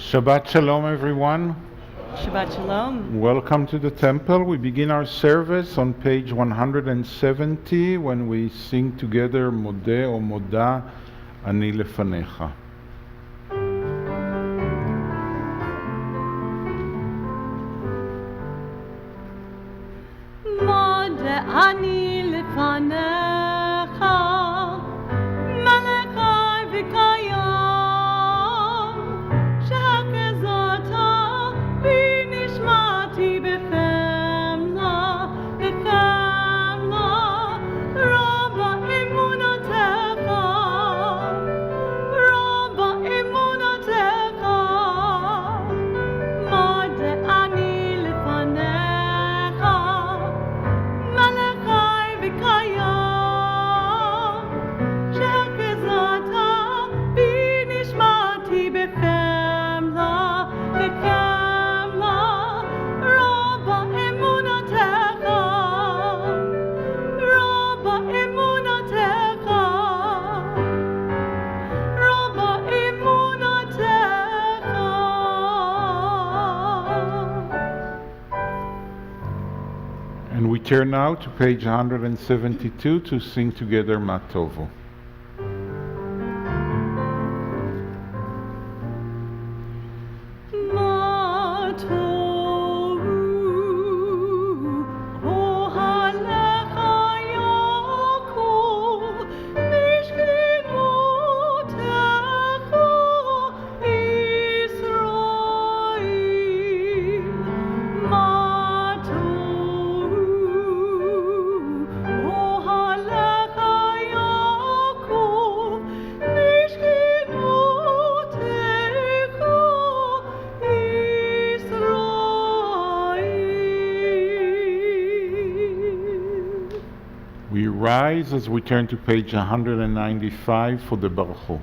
Shabbat Shalom, everyone. Shabbat Shalom. Welcome to the temple. We begin our service on page 170 when we sing together Modeh or Moda Ani Lefanecha. Modeh Ani Lefanecha, Melechai v'kayam, shehakazata v'nishmati b'chemla, Rabba emunatecha, Rabba emunatecha, Modeh Ani lefanecha, Melechai v'kayam, shehakazata v'nishmati b'chemla, Rabba emunatecha, Rabba emunatecha, Rabba emunatecha. And we turn now to page 172 to sing together Matovo. We rise as we turn to page 195 for the Baruch Hu.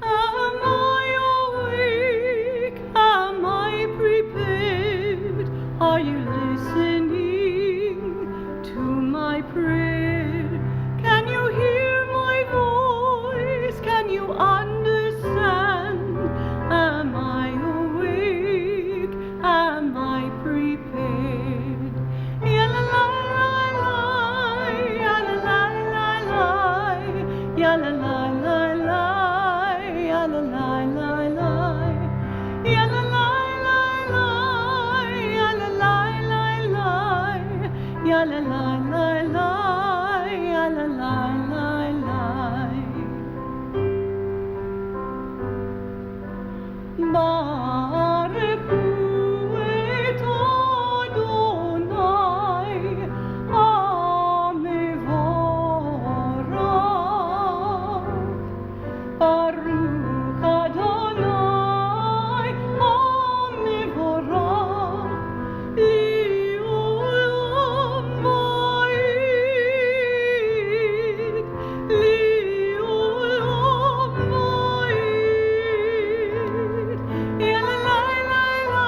Am I awake? Am I prepared? Are you listening to my prayer? Can you hear my voice? Can you understand? Am I awake? Am I prepared? Yalla la la la, yalla la la la, yalla la la la, yalla la la la, yalla la la la, yalla la la la, yalla la la la, yalla la la la. Baruchu et Adonai HaMevorach. Baruch Adonai HaMevorach li'olam va'ed, li'olam va'ed. Yalla la la la,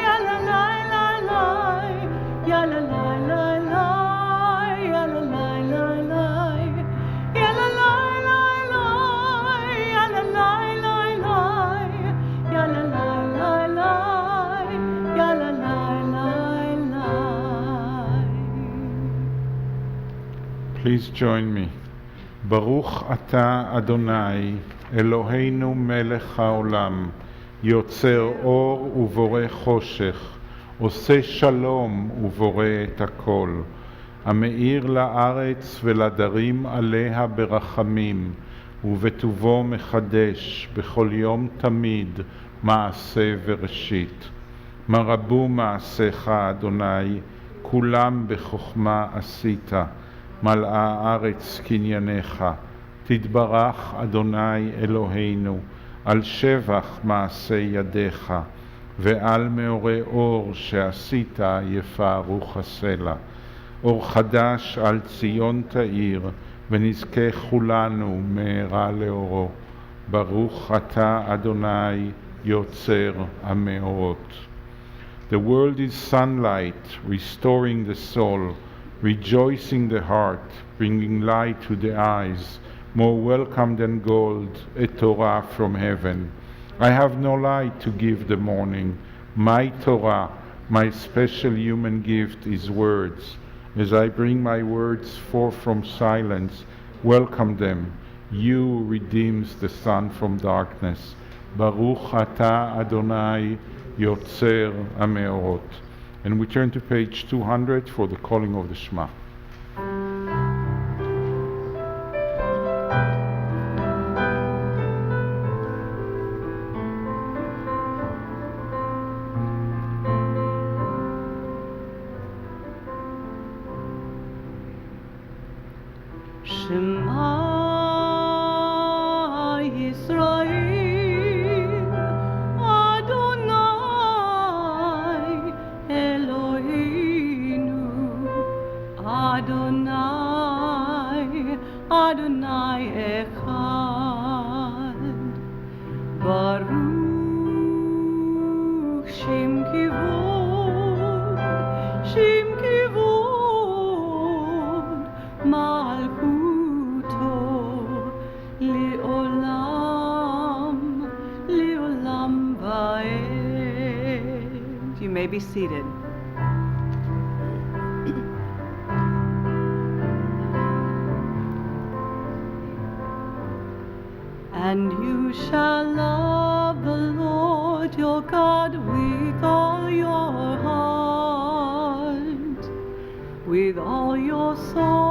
yalla la la la, yalla la la la, yalla la la la, yalla la la la, yalla la la la, yalla la la la, yalla la la la. Please join me. Baruch Ata Adonai, Eloheinu melech haolam, יוצר אור ובורא חושך, עושה שלום ובורא את הכל, המאיר לארץ ולדרים עליה ברחמים, ובטובו מחדש בכל יום תמיד מעשה וראשית. מה רבו מעשיך אדוני, כולם בחוכמה עשית, מלאה הארץ קנייניך. תתברך אדוני אלוהינו, על שבח מעשה ידיך, ועל מאורי אור שעשית יפארו חסלה. אור חדש על ציון תאיר, ונזכה כולנו מהרה לאורו. ברוך אתה אדוני יוצר המאורות. The world is sunlight, restoring the soul, rejoicing the heart, bringing light to the eyes, more welcome than gold, a Torah from heaven. I have no light to give the morning. My Torah, my special human gift, is words. As I bring my words forth from silence, welcome them. You redeems the sun from darkness. Baruch Ata Adonai Yotzer HaMeorot. And we turn to page 200 for the calling of the Shema. Shema Yisrael, Adonai Eloheinu, Adonai, Adonai Echad, Baruch Shem Kivod, Shem Kivod, Malchuto, Leolam, Leolam Vaed. You may be seated. And you shall love the Lord your God with all your heart, with all your soul,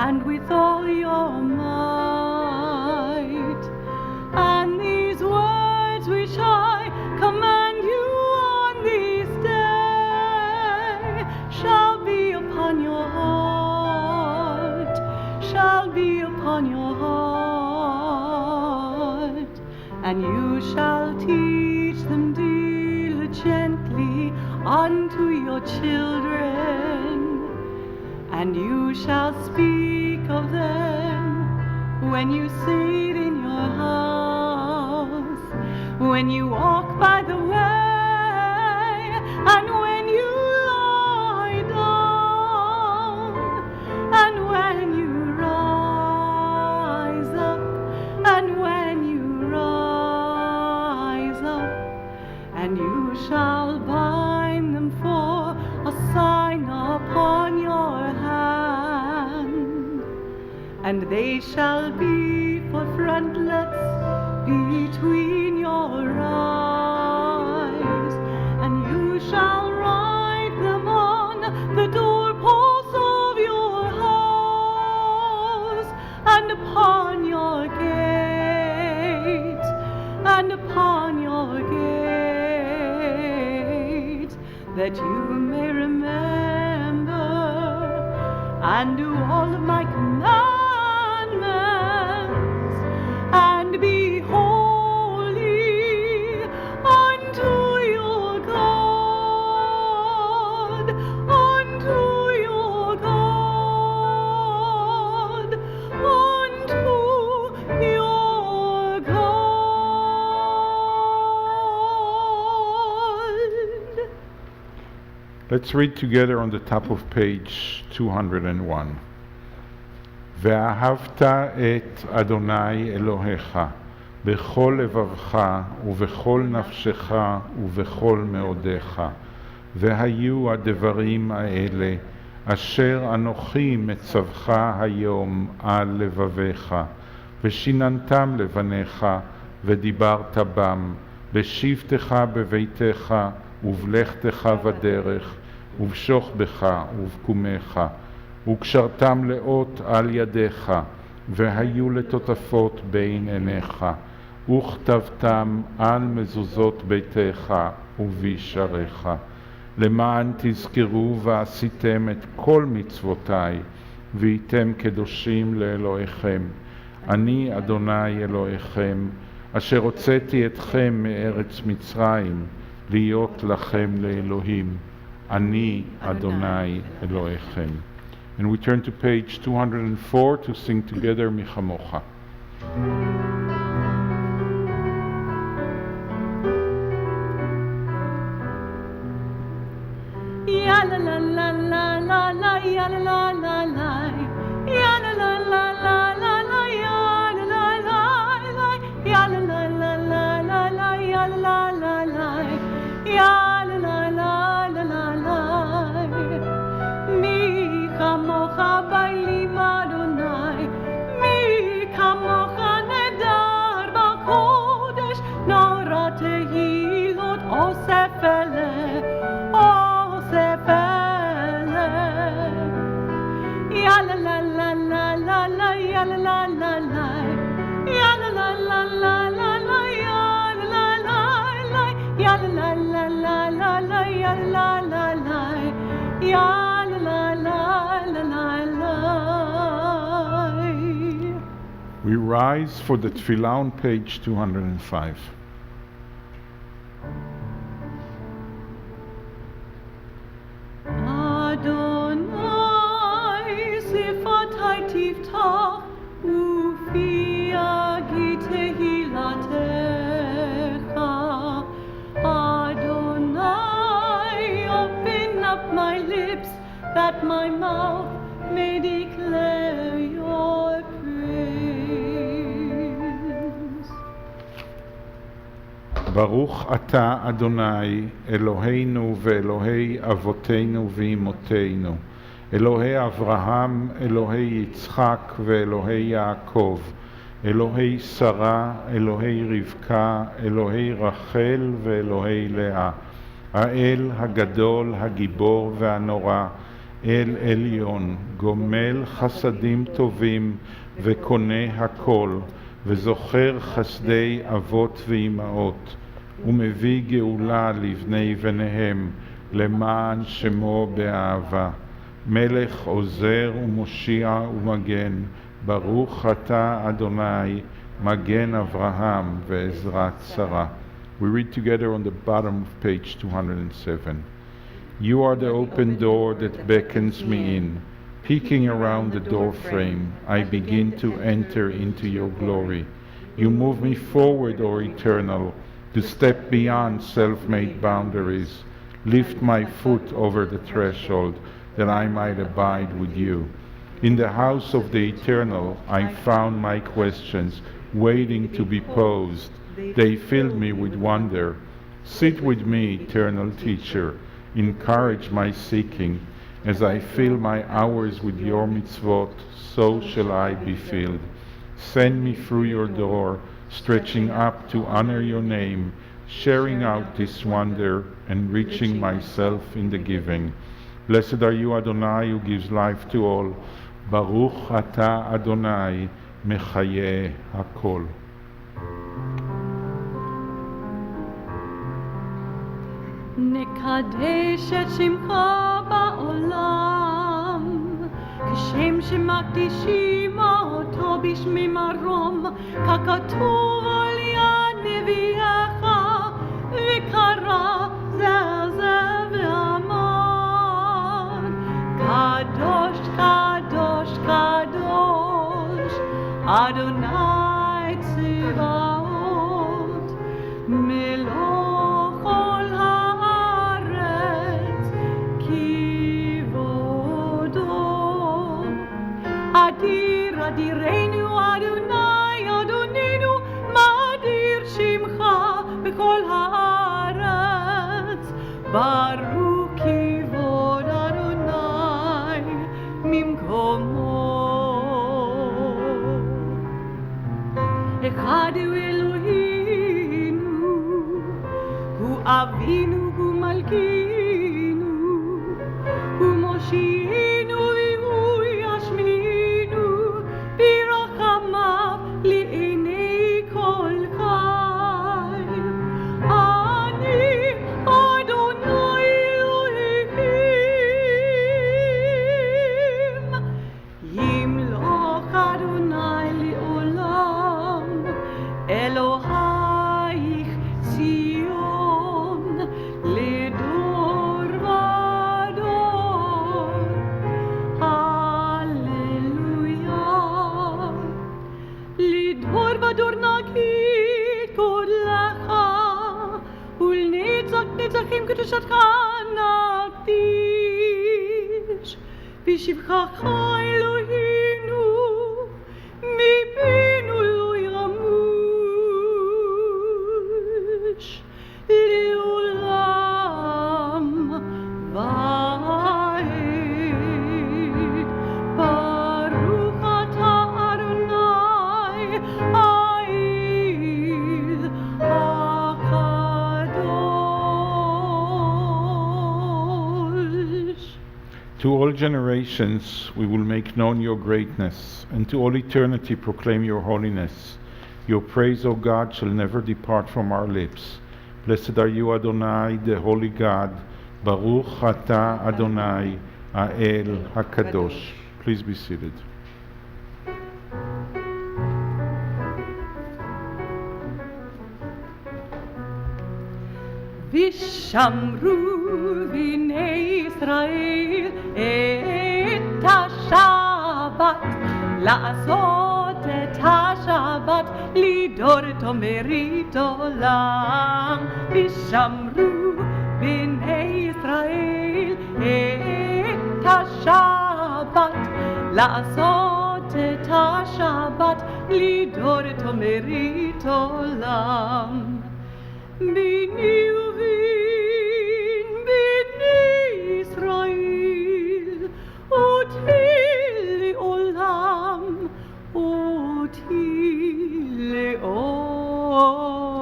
and with all your might. And these words which I command you on this day shall be upon your heart, shall be upon your heart. And you shall teach them diligently unto your children, and you shall speak of them when you sit in your house, when you walk by the way, and when you lie down, and when you rise up, and when you rise up. And you shall bind them for a sign upon your hand, and they shall be for frontlets between your eyes. And you shall write them on the doorposts of your house, and upon your gates, and upon your gates, that you may remember and do all of my commandments, and be holy unto your God, unto your God, unto your God. Let's read together on the top of page 201. ואהבת את אדוני אלוהיך בכל לבבך ובכל נפשך ובכל מאודיך. והיו הדברים האלה אשר אנוכי מצווך היום על לבביך, ושיננתם לבניך ודיברת בם, בשבתך בביתך ובלכתך בדרך, ובשוכבך ובקומך, וקשרתם לאות על ידיך, והיו לטוטפות בין עיניך, וכתבתם על מזוזות ביתך ובישריך, למען תזכרו ועשיתם את כל מצוותיי, והייתם קדושים לאלוהיכם. אני אדוני אלוהיכם, אשר הוצאתי אתכם מארץ מצרים, להיות לכם לאלוהים. אני אדוני אלוהיכם. And we turn to page 204 to sing together Michamocha. ya la la la la la la, ya la la la la, ya la la la la la la, ya la la la la, ya la la la la la la, ya la la la la, ya la la la la la la. Mi kamocha bailim Adonai, mi kamocha nedar b'kodesh, nora tehilot osef eleh, osef eleh. Ya la la la la la la, ya la la la la, ya la la la la la la, ya la la la la, ya la la la la la la, ya la la la, ya la la la la la. We rise for the Tefillah on page 205. Adonai sifatai tiftach ufi agi tehilatecha. Adonai, open up my lips that my mouth may declare your praise. ברוך אתה אדוני אלוהינו ואלוהי אבותינו ואמותינו, אלוהי אברהם, אלוהי יצחק ואלוהי יעקב, אלוהי שרה, אלוהי רבקה, אלוהי רחל ואלוהי לאה, האל הגדול, הגיבור והנורא, אל עליון, גומל חסדים טובים וקונה הכל, וזוכר חסדי אבות ואימהות, ומביא גאולה לבני בניהם, למען שמו באהבה. מלך עוזר ומושיע ומגן, ברוך אתה אדוני, מגן אברהם ועזרת שרה. We read together on the bottom of page 207. You are the open door that beckons me in. Peeking around the door frame, I begin to enter into your glory. You move me forward, O Eternal, to step beyond self-made boundaries. Lift my foot over the threshold, that I might abide with you. In the house of the Eternal, I found my questions, waiting to be posed. They filled me with wonder. Sit with me, Eternal Teacher. Encourage my seeking. As I fill my hours with your mitzvot, so shall I be filled. Send me through your door, stretching up to honor your name, sharing out this wonder, enriching myself in the giving. Blessed are you, Adonai, who gives life to all. Baruch ata Adonai, mechayeh hakol. נקדש את שמך בעולם, כשם שמקדישים אותו בשמי מרום, ככתוב על יד נביאך, וקרא זה ואמר, קדוש, קדוש, קדוש, אדוני צבאות, מלוא כל אדיר אדירנו אדוני אדוננו מאדיר שמך בכל הארץ ברוך כבוד אדוני ממקומו אחד הוא אלוהינו הוא אבינו הוא מלכינו הוא מושיענו והוא ישמיענו ברחמיו לעיני כל חי. אני אדוני אלוהים, ימלוך אדוני לעולם, אלוהיך ציון לדור ודור. בשבחך אלוהינו, מבנו לא ימוש, לעולם ועד. ברוך אתה אדוני, האל הקדוש. To all generations we will make known your greatness, and to all eternity proclaim your holiness. Your praise, O God, shall never depart from our lips. Blessed are you, Adonai, the holy God. Baruch atah Adonai, Ha'el HaKadosh. Please be seated. ושמרו בני ישראל את השבת, לעשות את השבת, לדור אותו מרית עולם. ושמרו בני ישראל את השבת, לעשות את השבת, לדור אותו מרית עולם. בני ובין בני ישראל, אותי לעולם, אותי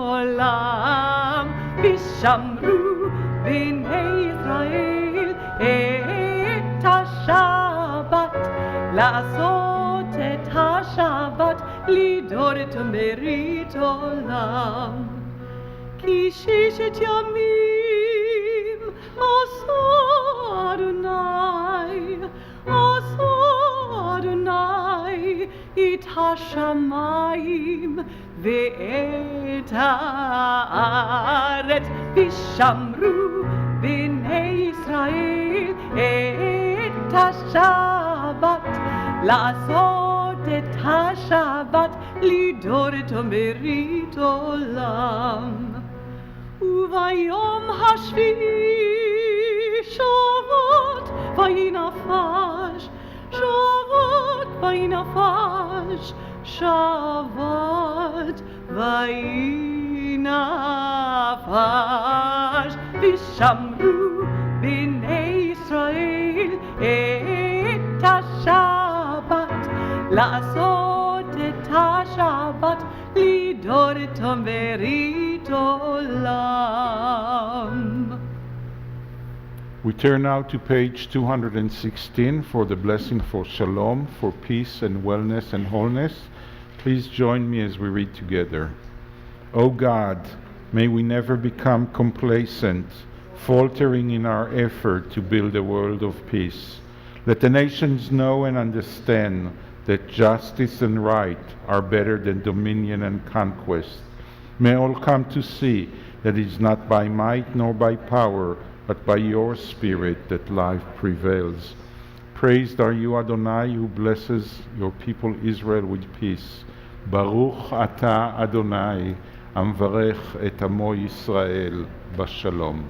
לעולם. ושמרו בני ישראל את השבת, לעשות את השבת, לדור את מרית עולם. כי ששת ימים עשו אדוני, עשו אדוני את השמיים ואת הארץ. ושמרו בני ישראל את השבת, לעשות את השבת, לדור את מרית עולם. וביום השביעי שבת וינפש, שבת וינפש, שבת וינפש. ושמרו בני ישראל את השבת, לעשות את השבת, לדור את מרית עולם. We turn now to page 216 for the blessing for shalom, for peace and wellness and wholeness. Please join me as we read together. O God, may we never become complacent, faltering in our effort to build a world of peace. Let the nations know and understand that justice and right are better than dominion and conquest. May all come to see that it is not by might nor by power, but by your Spirit that life prevails. Praised are you, Adonai, who blesses your people Israel with peace. Baruch atah Adonai, המברך את עמו ישראל בשלום.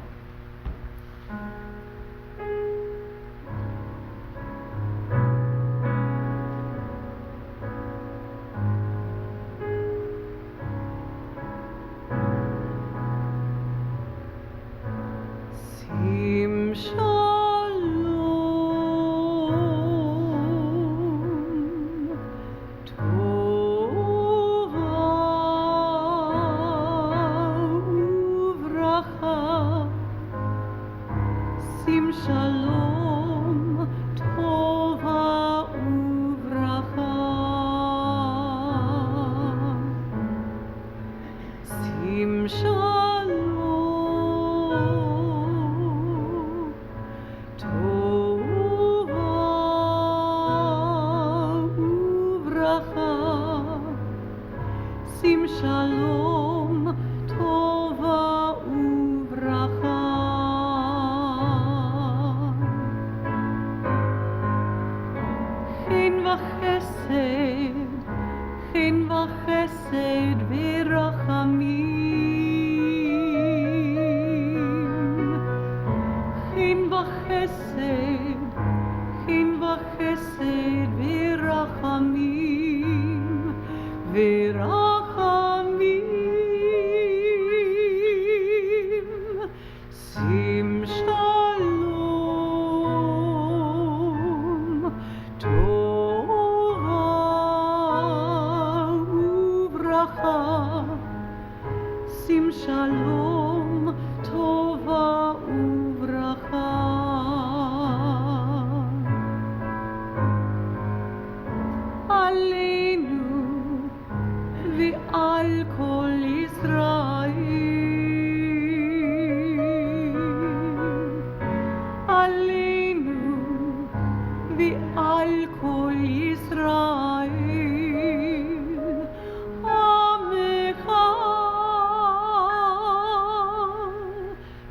שים שלום, טובה וברכה. שים שלום, טובה וברכה. שים שלום, טובה וברכה. שים שלום, טובה וברכה. חן וחסד, חן וחסד ורחמים. חן וחסד, חן וחסד חסד ורחמים ורחמים, שים שלום, טובה וברכה, שים שלום, טובה וברכה. עלינו ועל כל ישראל, עלינו ועל כל ישראל, עמך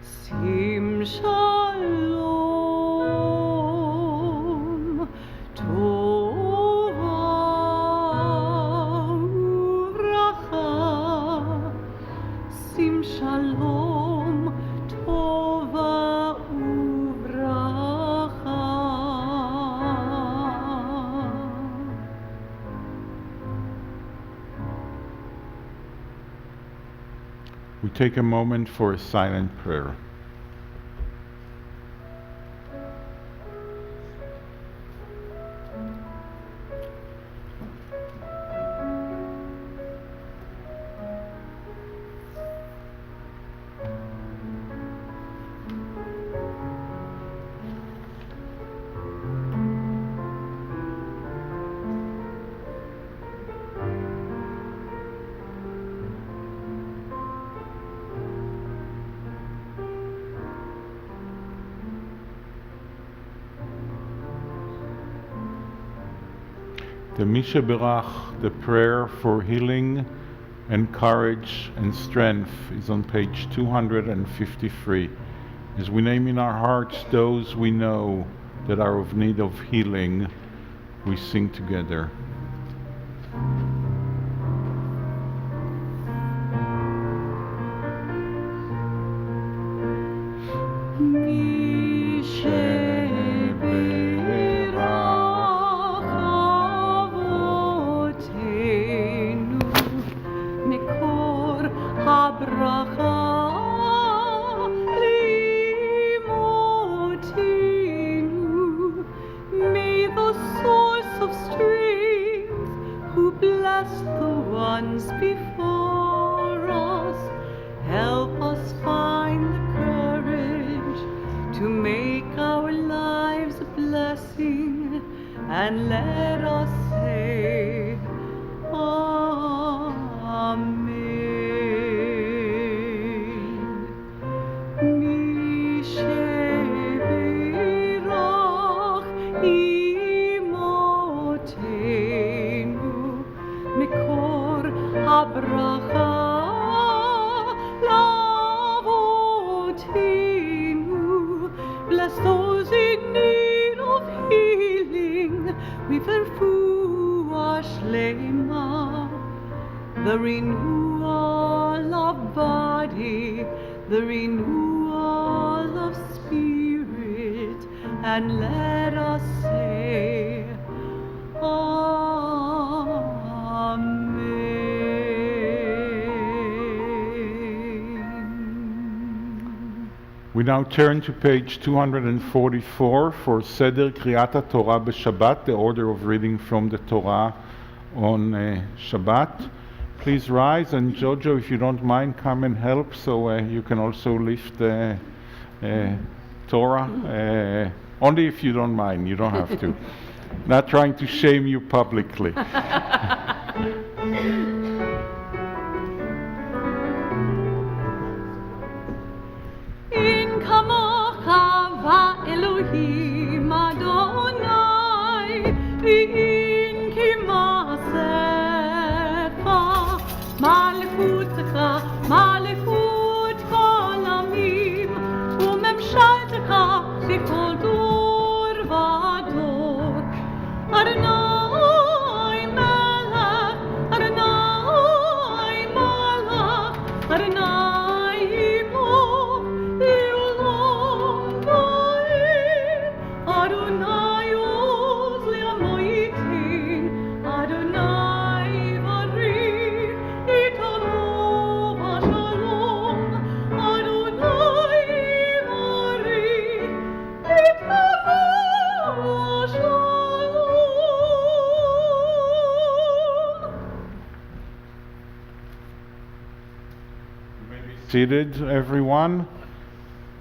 שים שלום, טובה וברכה, שים שלום, טובה וברכה. We take a moment for a silent prayer. The Mishaberach, the prayer for healing and courage and strength, is on page 253. As we name in our hearts those we know that are of need of healing, we sing together. Bless the ones before us, help us find the courage to make our lives a blessing, and let us say Amen. Misheberach imotenu מקור הברכה לאבותינו. Bless those in need of healing with refuah shlema, the renewal of body, the renewal of spirit, and let us say We now turn to page 244 for Seder Kriyat Torah b'Shabbat, the order of reading from the Torah on Shabbat. Please rise, and Jojo, if you don't mind, come and help, so you can also lift the Torah. Only if you don't mind, you don't have to. Not trying to shame you publicly. Elohim Adonai, in kimasecha, malchutecha, malchut kol amim, umemshaltecha bechol dor vador. Adonai melech, Adonai malach, Adonai imo, seated, everyone,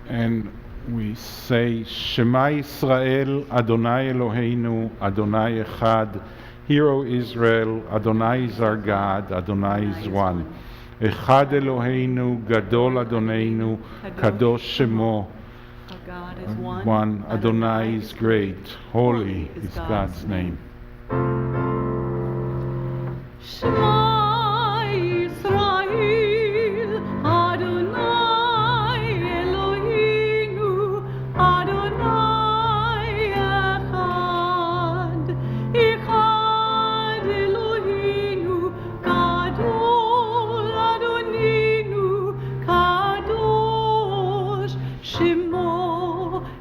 and we say, Shema Yisrael, Adonai Eloheinu, Adonai Echad. Hear, O Israel, Adonai is our God, Adonai is one. Echad Eloheinu, Gadol Adonenu, Kadosh Shemo. Our God is one. One, Adonai is great, holy is God's name. Shema Yisrael, Adonai Eloheinu, Adonai Echad. Echad Eloheinu, Gadol Adonenu, Kadosh Shemo.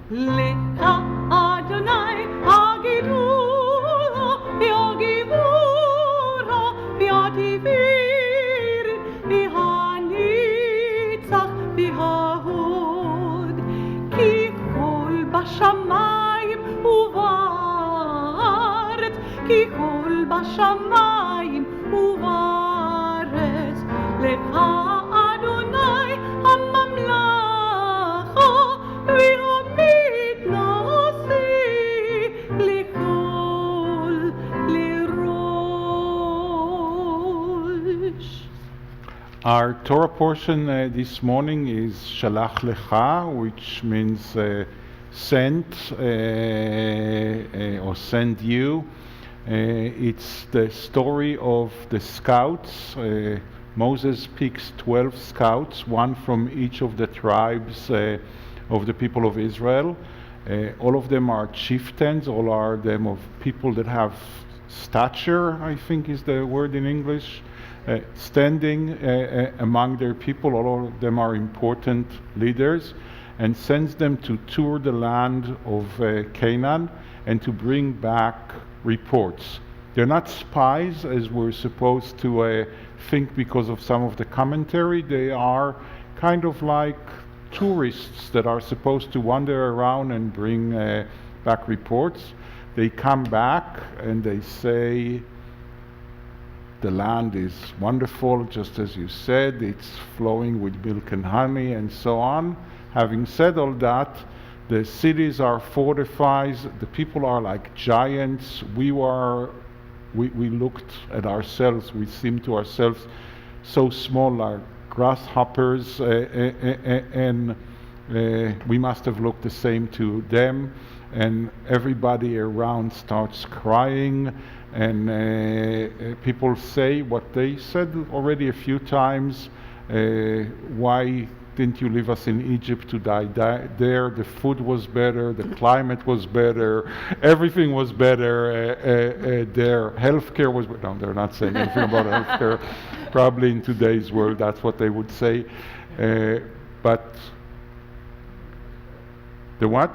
Lecha Adonai Hagidula, Yagibura, Yativir, Yahanitzach, Yahud, Ki kol bashamayim uvaretz, Ki kol bashamayim uvaretz, Lecha Adonai hamamlacha, v'hamidnasi, likol lirosh. Our Torah portion this morning is Shalach Lecha, which means sent or send you. It's the story of the scouts. Moses picks 12 scouts, one from each of the tribes of the people of Israel. All of them are chieftains, all are them of people that have stature, I think is the word in English. Standing among their people, all of them are important leaders, and sends them to tour the land of Canaan and to bring back reports. They're not spies as we're supposed to think because of some of the commentary. They are kind of like tourists that are supposed to wander around and bring back reports. They come back and they say, the land is wonderful, just as you said, it's flowing with milk and honey and so on. Having said all that, the cities are fortified, the people are like giants. We looked at ourselves, we seemed to ourselves so small, like grasshoppers, and we must have looked the same to them. And everybody around starts crying, and people say what they said already a few times, why didn't you leave us in Egypt to die there? The food was better, the climate was better, everything was better there. Healthcare was better. No, they're not saying anything about healthcare. Probably in today's world that's what they would say. But the what?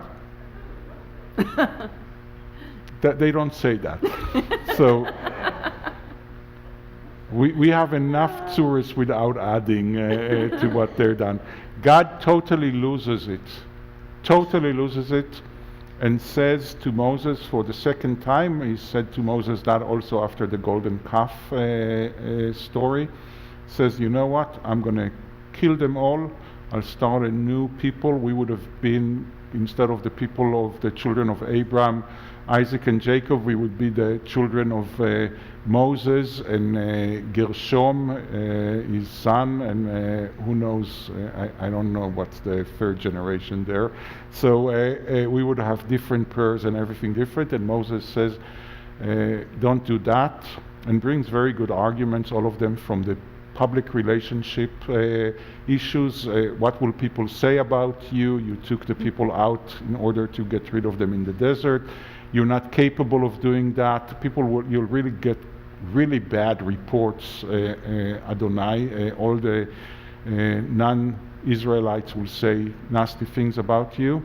They don't say that. So we have enough tourists without adding to what they're done. God totally loses it, and says to Moses for the second time, he said to Moses that also after the golden calf story, says, you know what, I'm going to kill them all, I'll start a new people. We would have been, instead of the people of the children of Abraham, Isaac and Jacob, we would be the children of Moses and Gershom, his son, and who knows, I don't know what's the third generation there. So we would have different prayers and everything different, and Moses says, don't do that, and brings very good arguments, all of them from the public relationship issues. What will people say about you? You took the people out in order to get rid of them in the desert. You're not capable of doing that. You'll really get really bad reports, Adonai. All the non-Israelites will say nasty things about you.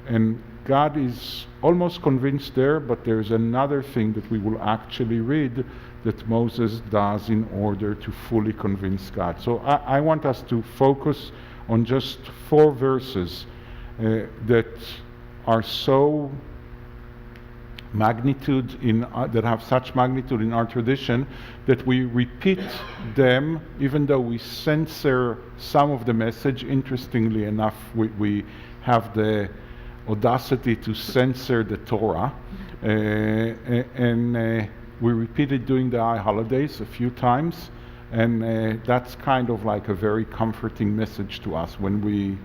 And God is almost convinced there, but there's another thing that we will actually read that Moses does in order to fully convince God. So I want us to focus on just 4 verses that are so magnitude that have such magnitude in our tradition that we repeat them even though we censor some of the message. Interestingly enough, we have the audacity to censor the Torah, and we repeat it during the high holidays a few times, and that's kind of like a very comforting message to us when we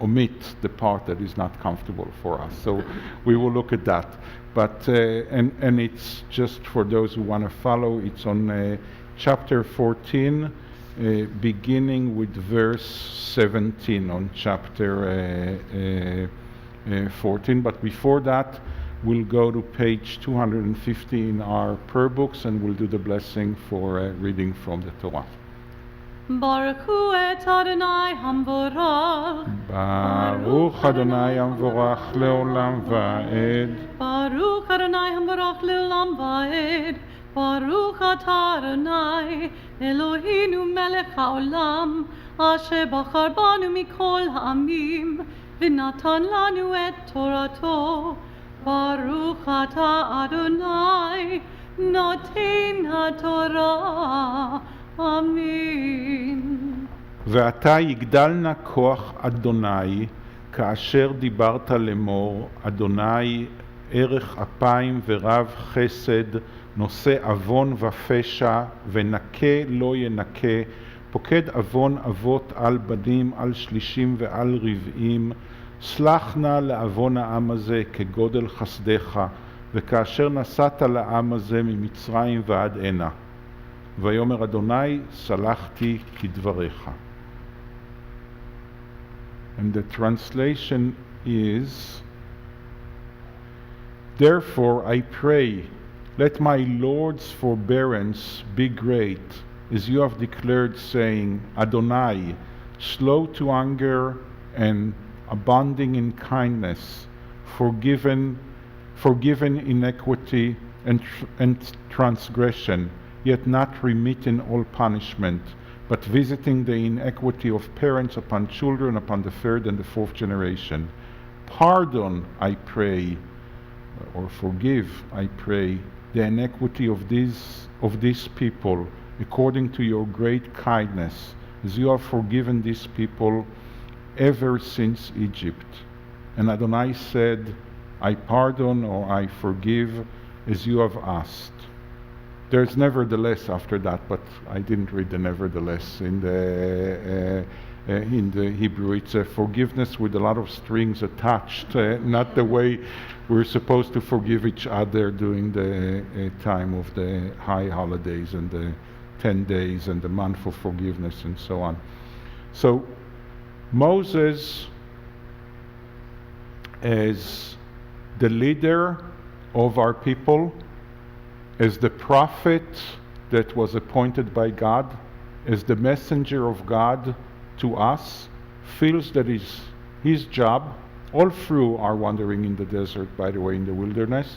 omit the part that is not comfortable for us. So we will look at that. But and it's just for those who want to follow, it's on chapter 14, beginning with verse 17 on chapter 14. But before that, we'll go to page 250 in our prayer books, and we'll do the blessing for reading from the Torah. Baruch hu et Adonai hamvorach. Baruch Adonai המבורך לעולם ועד. Baruch Adonai hamvorach leolam vaed. Baruch atah Adonai Eloheinu melech haolam asher bachar banu mikol ha'amim v'natan lanu et torato. Baruch atah Adonai noten haTorah. Amen. ועתה יגדל נא כוח אדוני כאשר דיברת לאמור, אדוני ערך אפיים ורב חסד, נושא עוון ופשע, ונקה לא ינקה, פוקד עוון אבות על בנים, על שלישים ועל רבעים, סלח נא לעוון העם הזה כגודל חסדך, וכאשר נסעת לעם הזה ממצרים ועד הנה. ויאמר אדוני, סלחתי כדבריך. And the translation is, therefore I pray, let my Lord's forbearance be great, as you have declared, saying, Adonai, slow to anger and abounding in kindness, forgiven iniquity and transgression, yet not remitting all punishment, but visiting the inequity of parents upon children, upon the third and the fourth generation. Pardon, I pray, or forgive, I pray, the iniquity of these people, according to your great kindness, as you have forgiven these people ever since Egypt. And Adonai said, I pardon or I forgive as you have asked. There's nevertheless after that, but I didn't read the nevertheless in the Hebrew. It's a forgiveness with a lot of strings attached, not the way we're supposed to forgive each other during the time of the high holidays and the 10 days and the month of forgiveness and so on. So Moses, as the leader of our people, as the prophet that was appointed by God, as the messenger of God to us, feels that is his job, all through our wandering in the desert, by the way, in the wilderness.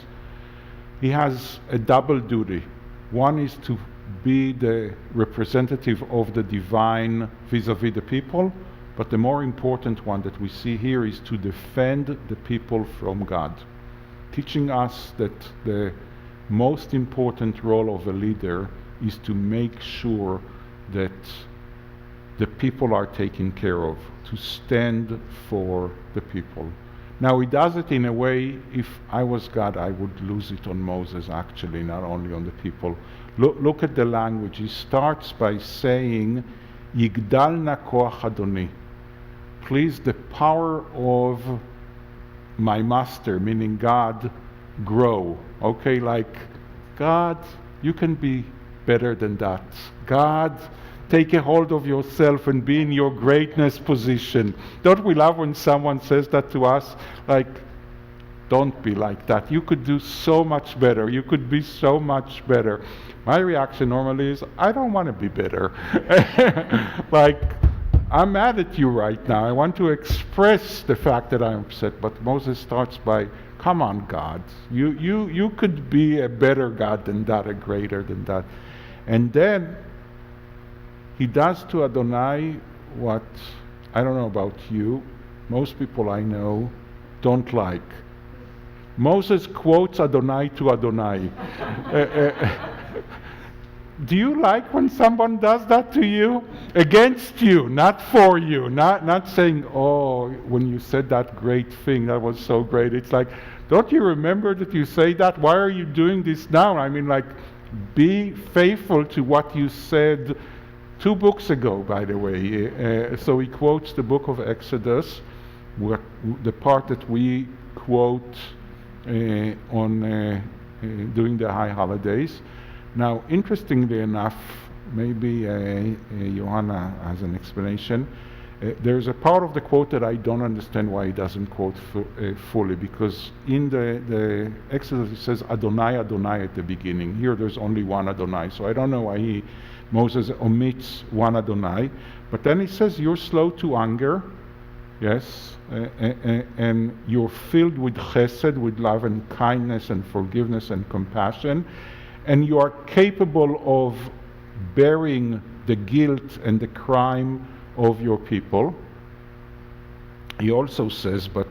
He has a double duty. One is to be the representative of the divine vis-a-vis the people, but the more important one that we see here is to defend the people from God, teaching us that the most important role of a leader is to make sure that the people are taken care of, to stand for the people. Now he does it in a way, if I was God, I would lose it on Moses actually, not only on the people. Look at the language. He starts by saying, Yigdal na koach Adoni. Please, the power of my master, meaning God, grow. Okay, like, God, you can be better than that. God, take a hold of yourself and be in your greatness position. Don't we love when someone says that to us? Like, don't be like that. You could do so much better. You could be so much better. My reaction normally is, I don't want to be better. Like, I'm mad at you right now. I want to express the fact that I'm upset. But Moses starts by, come on, God. You could be a better God than that, a greater than that. And then he does to Adonai what, I don't know about you, most people I know don't like. Moses quotes Adonai to Adonai. Do you like when someone does that to you? Against you, not for you. Not saying, oh, when you said that great thing, that was so great. It's like, don't you remember that you say that? Why are you doing this now? I mean, like, be faithful to what you said 2 books ago, by the way. So he quotes the book of Exodus, the part that we quote during the high holidays. Now, interestingly enough, maybe Johanna has an explanation. There's a part of the quote that I don't understand why he doesn't quote fully, because in the Exodus it says Adonai, Adonai at the beginning. Here there's only one Adonai, so I don't know why Moses omits one Adonai. But then he says, you're slow to anger, yes, and you're filled with chesed, with love and kindness and forgiveness and compassion, and you are capable of bearing the guilt and the crime of your people. He also says, but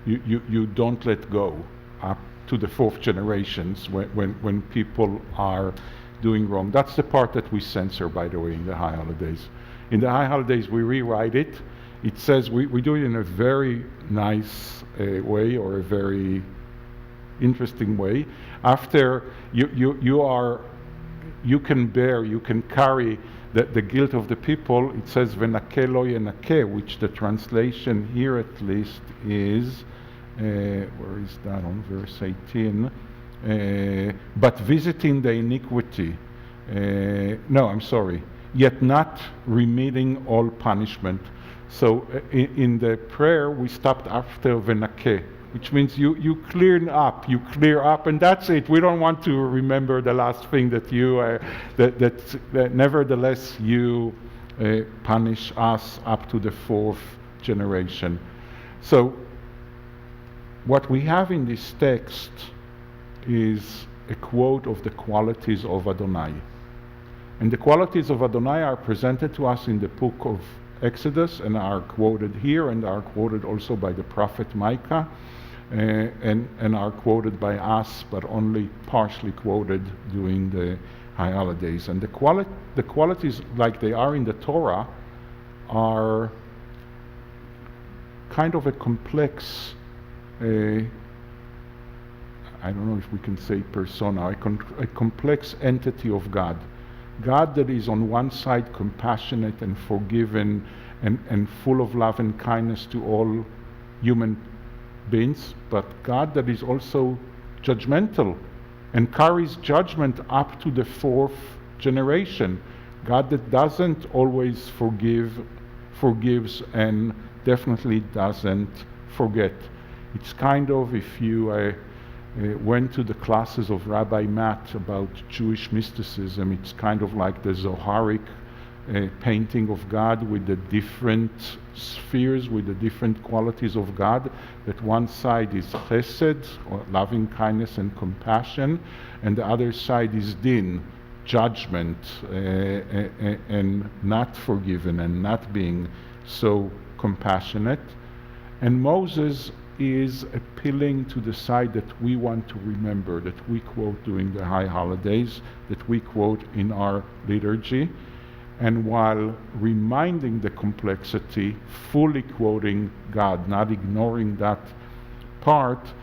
you don't let go up to the 4th generations when people are doing wrong. That's the part that we censor, by the way, in the high holidays. In the high holidays, we rewrite it. It says, we do it in a very nice way, or a very interesting way. After you can bear, you can carry the guilt of the people, it says venake lo yenake, which the translation here at least is, where is that, on verse 18, but visiting the iniquity, no, I'm sorry, yet not remitting all punishment. So in the prayer we stopped after venake, which means you clear up, and that's it. We don't want to remember the last thing that you, that nevertheless you punish us up to the 4th generation. So what we have in this text is a quote of the qualities of Adonai. And the qualities of Adonai are presented to us in the book of Exodus, and are quoted here, and are quoted also by the prophet Micah. And are quoted by us, but only partially quoted during the high holidays. And the qualities, like they are in the Torah, are kind of a complex, I don't know if we can say persona, a complex entity of God. God that is on one side compassionate and forgiving and full of love and kindness to all human beings, but God that is also judgmental and carries judgment up to the 4th generation. God that doesn't always forgives and definitely doesn't forget. It's kind of, if you went to the classes of Rabbi Matt about Jewish mysticism, it's kind of like the Zoharic painting of God with the different spheres, with the different qualities of God. That one side is chesed, or loving kindness and compassion, and the other side is din, judgment, and not forgiven and not being so compassionate. And Moses is appealing to the side that we want to remember, that we quote during the high holidays, that we quote in our liturgy. And while reminding the complexity, fully quoting God, not ignoring that part,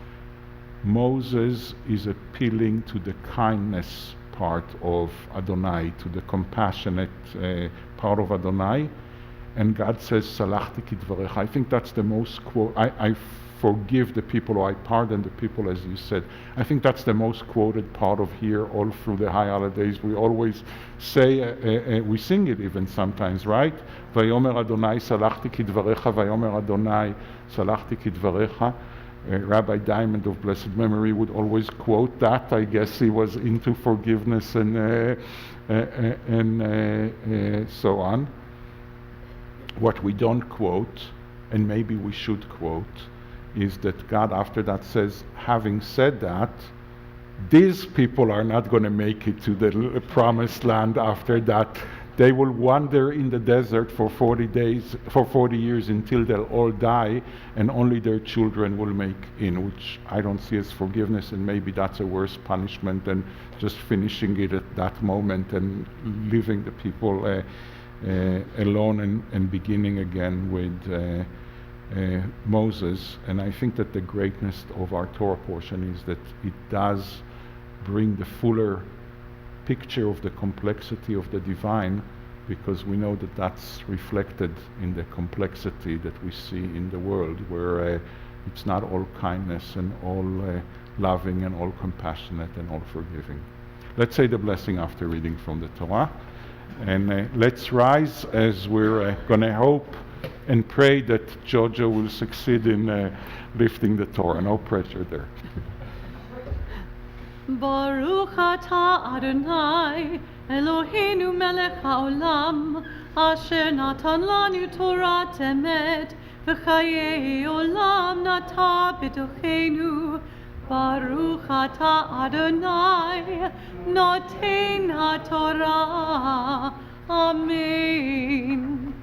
Moses is appealing to the kindness part of Adonai, to the compassionate part of Adonai. And God says, Salachti kidvarecha. I think that's the most quote. I forgive the people, or I pardon the people, as you said. I think that's the most quoted part of here all through the high holidays. We always say, we sing it even sometimes, right? Vayomer Adonai salachti kidvarecha, Vayomer Adonai salachti kidvarecha. Rabbi Diamond of blessed memory would always quote that. I guess he was into forgiveness and so on. What we don't quote, and maybe we should quote, is that God after that says, having said that, these people are not going to make it to the promised land after that. they will wander in the desert for 40 days, for 40 years until they'll all die, and only their children will make in, which I don't see as forgiveness, and maybe that's a worse punishment than just finishing it at that moment and leaving the people alone and beginning again with Moses. And I think that the greatness of our Torah portion is that it does bring the fuller picture of the complexity of the divine, because we know that that's reflected in the complexity that we see in the world, where it's not all kindness and all loving and all compassionate and all forgiving. Let's say the blessing after reading from the Torah, and let's rise as we're going to hope and pray that Jojo will succeed in lifting the Torah. No pressure there. Baruch atah Adonai Eloheinu melech haolam asher natan lanu Torat emet v'chayei olam nata b'tochenu. Baruch atah Adonai noten haTorah. Amen.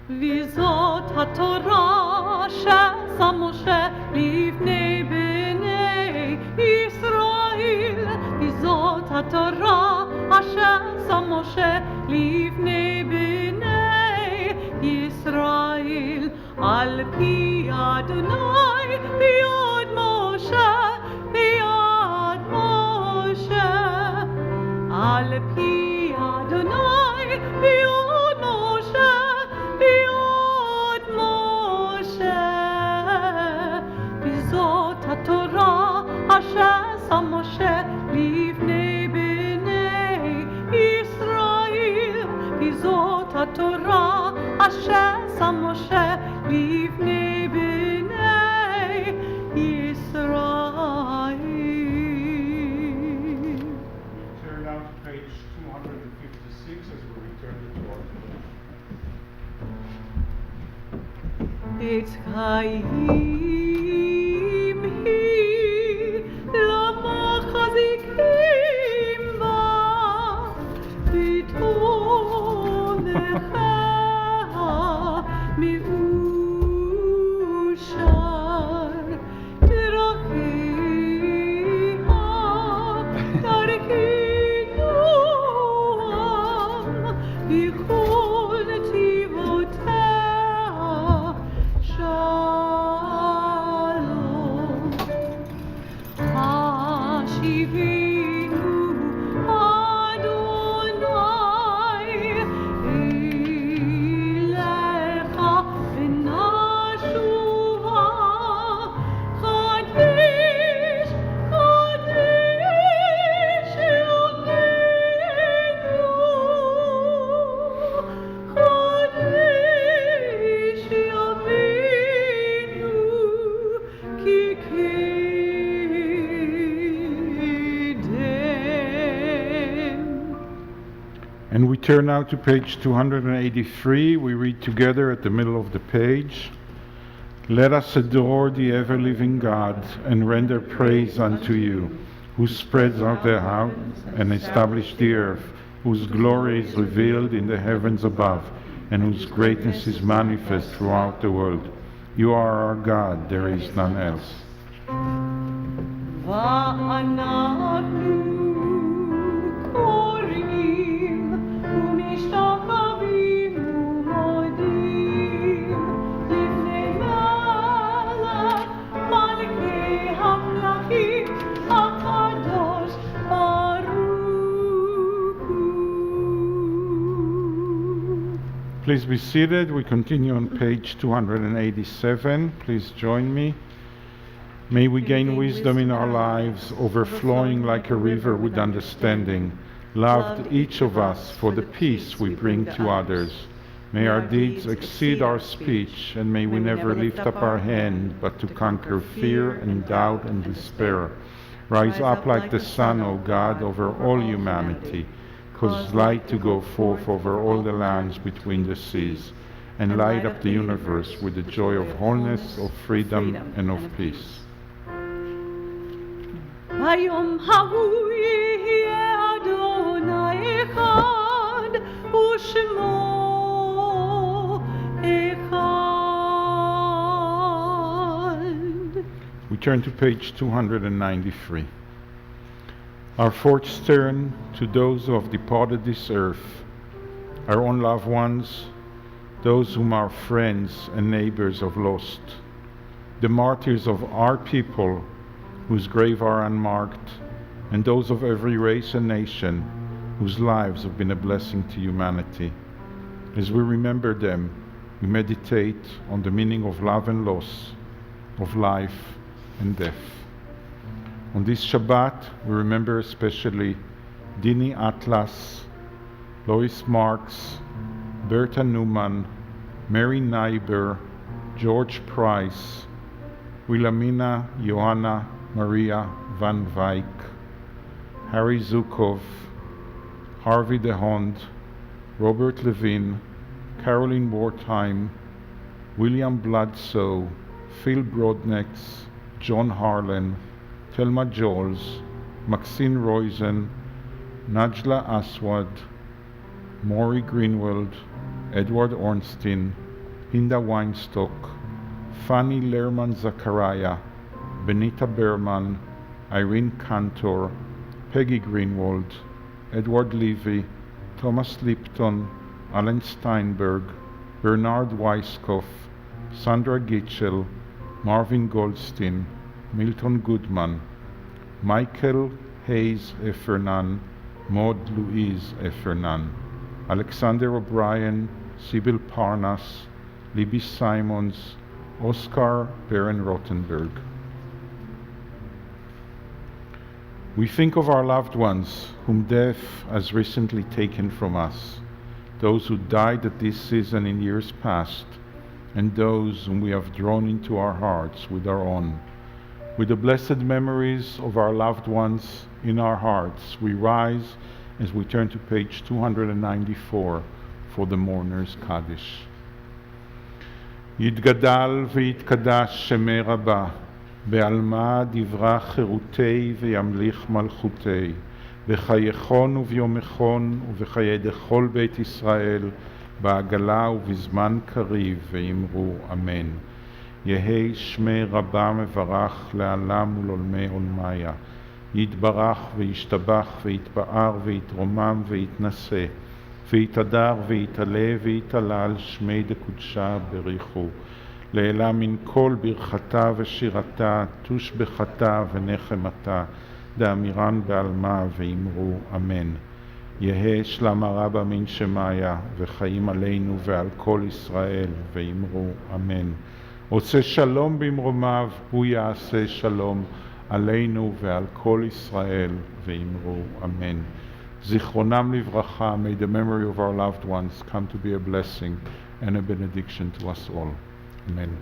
V'zot haTorah she'asa Moshe livnei bnei Yisrael. V'zot haTorah asher sa Moshe livnei bnei Yisrael. Al pi Adonai b'yad Moshe, b'yad Moshe. Al pi Adonai b'yad Moshe, b'yad Moshe. V'zot haTorah asher sa Moshe livnei bnei Yisrael. V'zot haTorah asher sa Moshe livnei bnei Yisrael. Turn now to page 256 as we return the Torah. It's Chaim hi lama chazikim ba p'tom lecha mi'ushar d'racheha tarkinuam v'chol netivoteha shalom. Hashivinu Adonai elecha v'nashuva. Chadesh, Chadesh Yameinu. Chadesh Yameinu ki kedem. And we turn now to page 283. We read together at the middle of the page. Let us adore the ever-living God and render praise unto you, who spreads out the heavens and established the earth, whose glory is revealed in the heavens above, and whose greatness is manifest throughout the world. You are our God, there is none else. ואנחנו קוראים ומשתחווים ומודים לפני מלך מלכי המלכים הקדוש ברוך הוא. Please be seated. We continue on page 287. Please join me. May we gain wisdom in our lives, overflowing like a river with understanding, loved each of us for the peace we bring to others. May our deeds exceed our speech, and may we never lift up our hand but to conquer fear and doubt and despair. Rise up like the sun, O God, over all humanity. Cause light to go forth over all the lands between the seas, and light up the universe with the joy of wholeness, of freedom, and of peace. ביום ההוא יהיה אדוני אחד ושמו אחד. We turn to page 293. Our thoughts turn to those who have departed this earth, our own loved ones, those whom our friends and neighbors have lost, the martyrs of our people whose graves are unmarked, and those of every race and nation whose lives have been a blessing to humanity. As we remember them, we meditate on the meaning of love and loss, of life and death. On this Shabbat, we remember especially Dini Atlas, Lois Marks, Berta Newman, Mary Neiber, George Price, Wilhelmina Johanna Maria van Wyk, Harry Zukov, Harvey DeHond, Robert Levine, Caroline Wertheim, William Bledsoe, Phil Brodnecks, John Harlan, Thelma Jols, Maxine Roizen, Najla Aswad, Maury Greenwald, Edward Ornstein, Hinda Weinstock, Fanny Lerman Zachariah, Benita Berman, Irene Cantor, Peggy Greenwald, Edward Levy, Thomas Lipton, Alan Steinberg, Bernard Weiskopf, Sandra Gitchell, Marvin Goldstein, Milton Goodman, Michael Hayes Effernan, Maud Louise Effernan, Alexander O'Brien, Sybil Parnas, Libby Simons, Oscar Baron Rothenberg. We think of our loved ones whom death has recently taken from us, those who died at this season in years past, and those whom we have drawn into our hearts with our own. With the blessed memories of our loved ones in our hearts, we rise as we turn to page 294 for the mourner's Kaddish. יתגדל ויתקדש שמי רבה, בעלמא דברה חירותי וימליך מלכותי, בחייכון וביומכון ובחיי דכל בית ישראל, בעגלה ובזמן קריב, ואמרו אמן. יהי שמי רבה מברך לעלם ולעולמי עולמיה, יתברך וישתבח ויתפאר ויתרומם ויתנשא, ויתהדר ויתעלה ויתעלל שמי דקודשה בריחו, לעילה מן כל ברכתה ושירתה, תושבחתה ונחמתה, דאמירן בעלמה ואמרו אמן. יהא שלמה רבה מן שמיה, וחיים עלינו ועל כל ישראל, ואמרו אמן. עושה שלום במרומיו, הוא יעשה שלום עלינו ועל כל ישראל, ואמרו אמן. זיכרונם לברכה, may the memory of our loved ones come to be a blessing and a benediction to us all. Amen.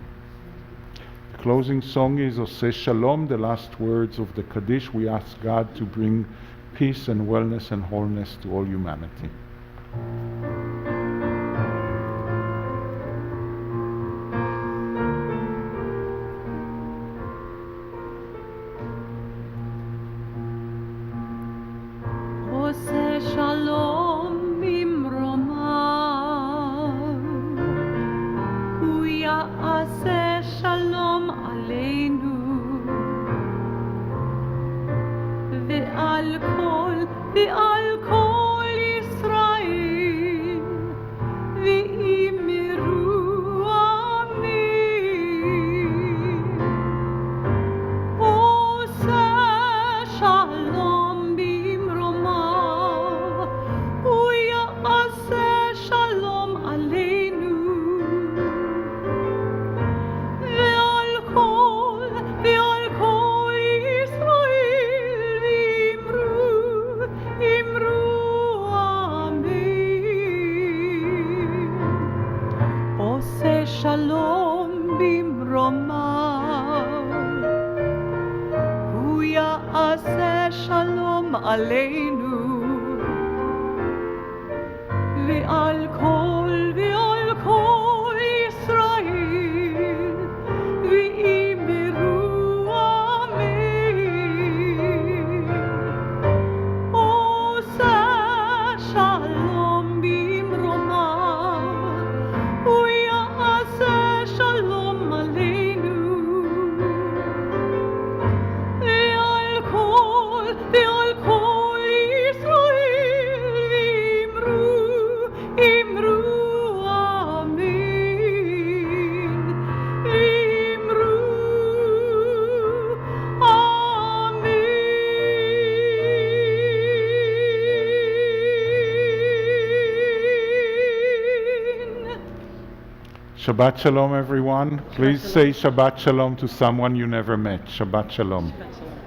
The closing song is Oseh Shalom, the last words of the Kaddish. We ask God to bring peace and wellness and wholeness to all humanity. עושה שלום במרומיו, הוא יעשה שלום עלינו ועל כל ישראל, ואמרו אמן. עושה שלום במרומיו, הוא יעשה שלום עלינו ועל כל ישראל, אמרו אמן. עושה שלום במרומיו, הוא יעשה שלום עלינו ועל כל ישראל, ואמרו אמן. עושה Shabbat Shalom, everyone. Please say Shabbat Shalom to someone you never met. Shabbat Shalom. Shabbat shalom.